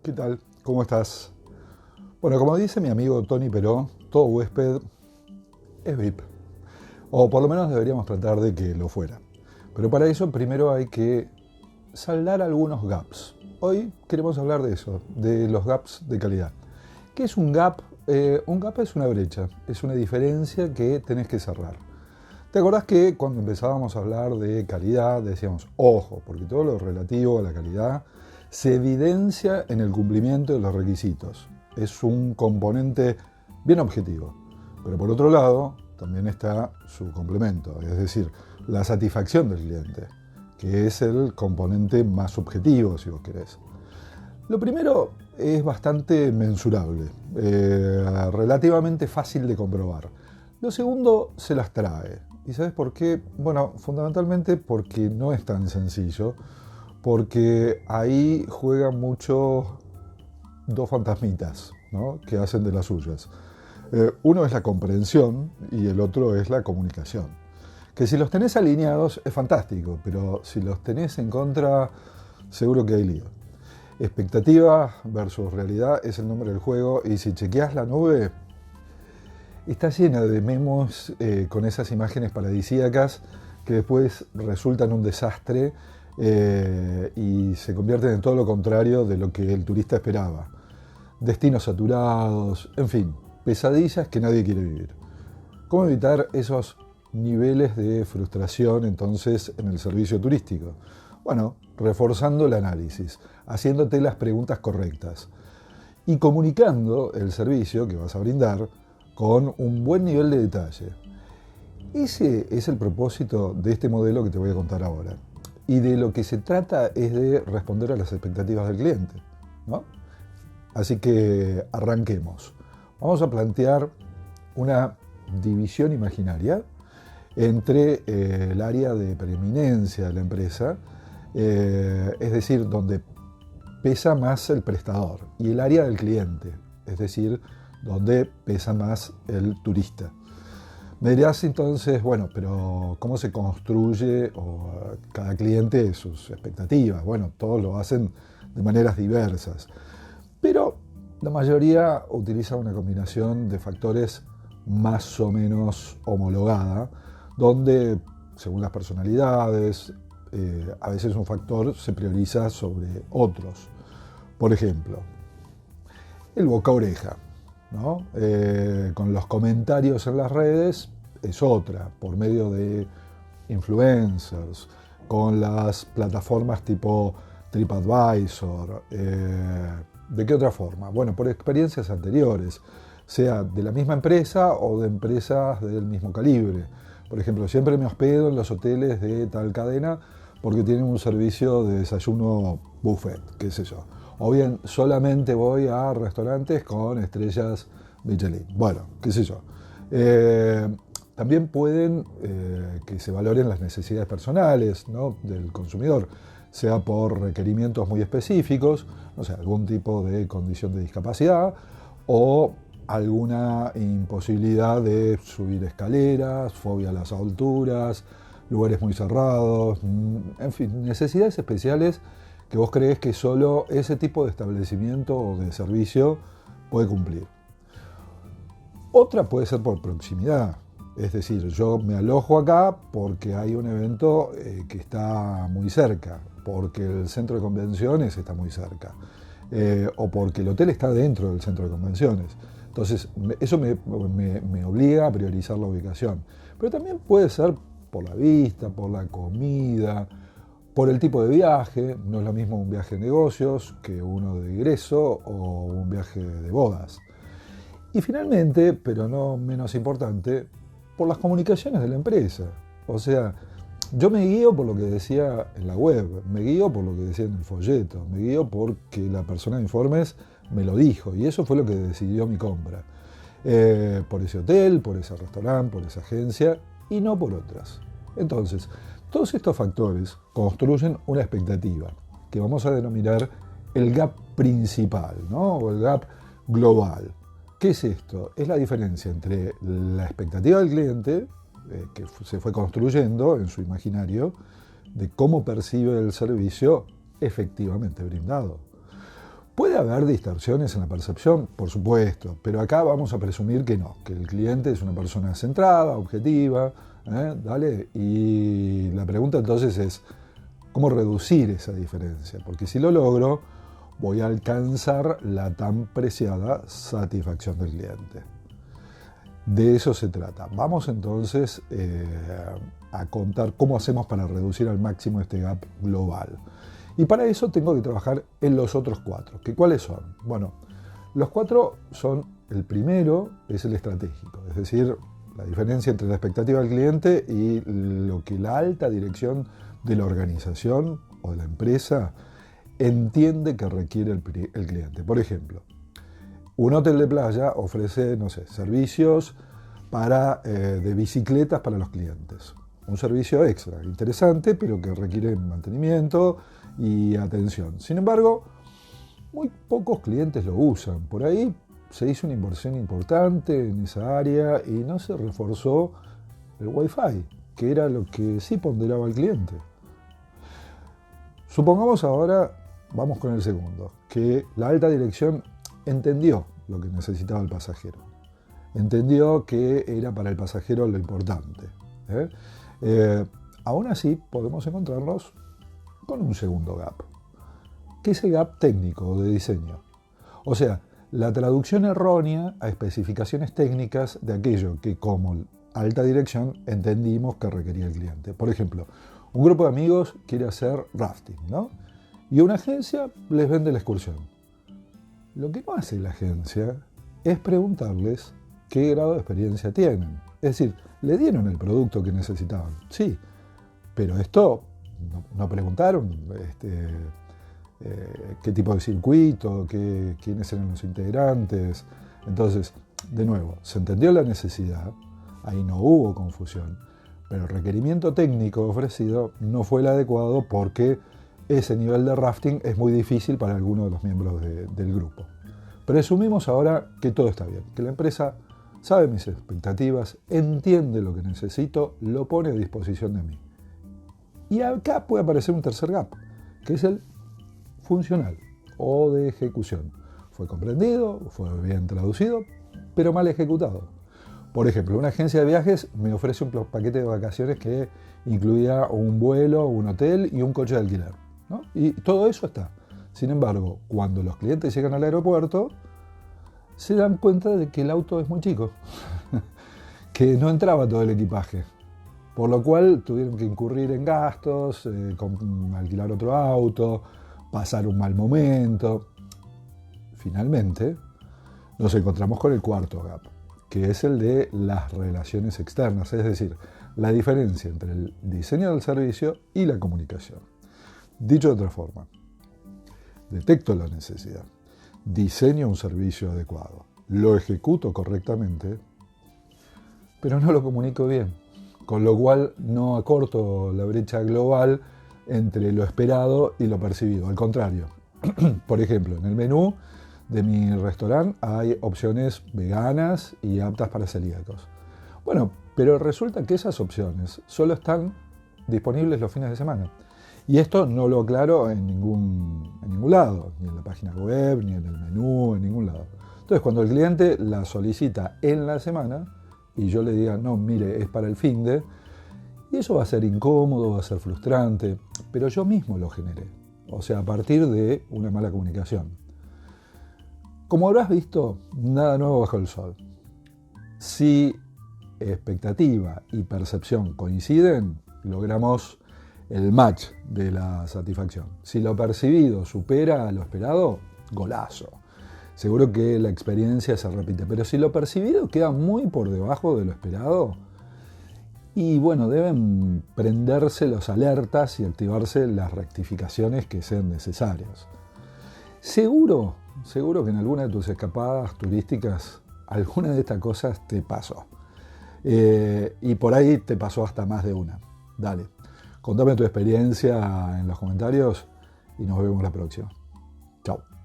¿Qué tal? ¿Cómo estás? Bueno, como dice mi amigo Tony Peró, todo huésped es VIP. O por lo menos deberíamos tratar de que lo fuera. Pero para eso primero hay que saldar algunos gaps. Hoy queremos hablar de eso, de los gaps de calidad. ¿Qué es un gap? Un gap es una brecha, es una diferencia que tenés que cerrar. ¿Te acordás que cuando empezábamos a hablar de calidad decíamos, ojo, porque todo lo relativo a la calidad se evidencia en el cumplimiento de los requisitos? Es un componente bien objetivo. Pero por otro lado, también está su complemento, es decir, la satisfacción del cliente, que es el componente más subjetivo, si vos querés. Lo primero es bastante mensurable, relativamente fácil de comprobar. Lo segundo se las trae. ¿Y sabes por qué? Bueno, fundamentalmente porque no es tan sencillo, porque ahí juegan mucho dos fantasmitas, ¿no?, que hacen de las suyas. Uno es la comprensión y el otro es la comunicación. Que si los tenés alineados es fantástico, pero si los tenés en contra, seguro que hay lío. Expectativa versus realidad es el nombre del juego, y si chequeás la nube, está llena de memos con esas imágenes paradisíacas que después resultan un desastre y se convierten en todo lo contrario de lo que el turista esperaba. Destinos saturados, en fin, pesadillas que nadie quiere vivir. ¿Cómo evitar esos niveles de frustración entonces en el servicio turístico? Bueno, reforzando el análisis, haciéndote las preguntas correctas y comunicando el servicio que vas a brindar con un buen nivel de detalle. Ese es el propósito de este modelo que te voy a contar ahora. Y de lo que se trata es de responder a las expectativas del cliente, ¿no? Así que arranquemos. Vamos a plantear una división imaginaria entre el área de preeminencia de la empresa, es decir, donde pesa más el prestador, y el área del cliente, es decir, donde pesa más el turista. Me dirás entonces, bueno, pero ¿cómo se construye cada cliente sus expectativas? Bueno, todos lo hacen de maneras diversas, pero la mayoría utiliza una combinación de factores más o menos homologada, donde, según las personalidades, a veces un factor se prioriza sobre otros. Por ejemplo, el boca a oreja, ¿no? Con los comentarios en las redes es otra, por medio de influencers, con las plataformas tipo TripAdvisor. ¿De qué otra forma? Bueno, por experiencias anteriores, sea de la misma empresa o de empresas del mismo calibre. Por ejemplo, siempre me hospedo en los hoteles de tal cadena porque tienen un servicio de desayuno buffet, qué sé yo. O bien solamente voy a restaurantes con estrellas Michelin. Bueno, qué sé yo. También pueden que se valoren las necesidades personales, ¿no?, del consumidor, sea por requerimientos muy específicos, no sé, algún tipo de condición de discapacidad o alguna imposibilidad de subir escaleras, fobia a las alturas, lugares muy cerrados, en fin, necesidades especiales que vos creés que solo ese tipo de establecimiento o de servicio puede cumplir. Otra puede ser por proximidad, es decir, yo me alojo acá porque hay un evento que está muy cerca, porque el centro de convenciones está muy cerca, o porque el hotel está dentro del centro de convenciones. Entonces, eso me obliga a priorizar la ubicación. Pero también puede ser por la vista, por la comida, por el tipo de viaje. No es lo mismo un viaje de negocios que uno de egreso o un viaje de bodas. Y finalmente, pero no menos importante, por las comunicaciones de la empresa. O sea, yo me guío por lo que decía en la web, me guío por lo que decía en el folleto, me guío porque la persona de informes me lo dijo, y eso fue lo que decidió mi compra. Por ese hotel, por ese restaurante, por esa agencia, y no por otras. Entonces, todos estos factores construyen una expectativa que vamos a denominar el gap principal, ¿no?, o el gap global. ¿Qué es esto? Es la diferencia entre la expectativa del cliente, que se fue construyendo en su imaginario, de cómo percibe el servicio efectivamente brindado. ¿Puede haber distorsiones en la percepción? Por supuesto, pero acá vamos a presumir que no, que el cliente es una persona centrada, objetiva, ¿dale? Y la pregunta entonces es, ¿cómo reducir esa diferencia? Porque si lo logro, voy a alcanzar la tan preciada satisfacción del cliente. De eso se trata. Vamos entonces a contar cómo hacemos para reducir al máximo este gap global. Y para eso tengo que trabajar en los otros 4. ¿Que cuáles son? Bueno, los 4 son, el primero es el estratégico, es decir, la diferencia entre la expectativa del cliente y lo que la alta dirección de la organización o de la empresa entiende que requiere el cliente. Por ejemplo, un hotel de playa ofrece, no sé, servicios de bicicletas para los clientes. Un servicio extra, interesante, pero que requiere mantenimiento y atención. Sin embargo, muy pocos clientes lo usan. Por ahí se hizo una inversión importante en esa área y no se reforzó el Wi-Fi, que era lo que sí ponderaba el cliente. Supongamos ahora, vamos con el segundo, que la alta dirección entendió lo que necesitaba el pasajero. Entendió que era para el pasajero lo importante. Aún así, podemos encontrarnos con un segundo gap, que es el gap técnico o de diseño. O sea, la traducción errónea a especificaciones técnicas de aquello que como alta dirección entendimos que requería el cliente. Por ejemplo, un grupo de amigos quiere hacer rafting, ¿no? Y una agencia les vende la excursión. Lo que no hace la agencia es preguntarles qué grado de experiencia tienen. Es decir, le dieron el producto que necesitaban, sí, pero esto no preguntaron qué tipo de circuito, quiénes eran los integrantes. Entonces, de nuevo, se entendió la necesidad, ahí no hubo confusión, pero el requerimiento técnico ofrecido no fue el adecuado porque ese nivel de rafting es muy difícil para alguno de los miembros del grupo. Presumimos ahora que todo está bien, que la empresa sabe mis expectativas, entiende lo que necesito, lo pone a disposición de mí. Y acá puede aparecer un tercer gap, que es el funcional o de ejecución. Fue comprendido, fue bien traducido, pero mal ejecutado. Por ejemplo, una agencia de viajes me ofrece un paquete de vacaciones que incluía un vuelo, un hotel y un coche de alquiler, ¿no? Y todo eso está. Sin embargo, cuando los clientes llegan al aeropuerto, se dan cuenta de que el auto es muy chico, que no entraba todo el equipaje, por lo cual tuvieron que incurrir en gastos, alquilar otro auto, pasar un mal momento. Finalmente, nos encontramos con el cuarto gap, que es el de las relaciones externas, es decir, la diferencia entre el diseño del servicio y la comunicación. Dicho de otra forma, detecto la necesidad, diseño un servicio adecuado, lo ejecuto correctamente, pero no lo comunico bien, con lo cual no acorto la brecha global entre lo esperado y lo percibido. Al contrario, por ejemplo, en el menú de mi restaurante hay opciones veganas y aptas para celíacos. Bueno, pero resulta que esas opciones solo están disponibles los fines de semana. Y esto no lo aclaro en ningún lado, ni en la página web, ni en el menú, en ningún lado. Entonces, cuando el cliente la solicita en la semana y yo le diga, no, mire, es para el finde, y eso va a ser incómodo, va a ser frustrante, pero yo mismo lo generé. O sea, a partir de una mala comunicación. Como habrás visto, nada nuevo bajo el sol. Si expectativa y percepción coinciden, logramos el match de la satisfacción. Si lo percibido supera a lo esperado, golazo. Seguro que la experiencia se repite, pero si lo percibido queda muy por debajo de lo esperado, y bueno, deben prenderse las alertas y activarse las rectificaciones que sean necesarias. Seguro que en alguna de tus escapadas turísticas alguna de estas cosas te pasó. Y por ahí te pasó hasta más de una. Dale, contame tu experiencia en los comentarios y nos vemos la próxima. Chao.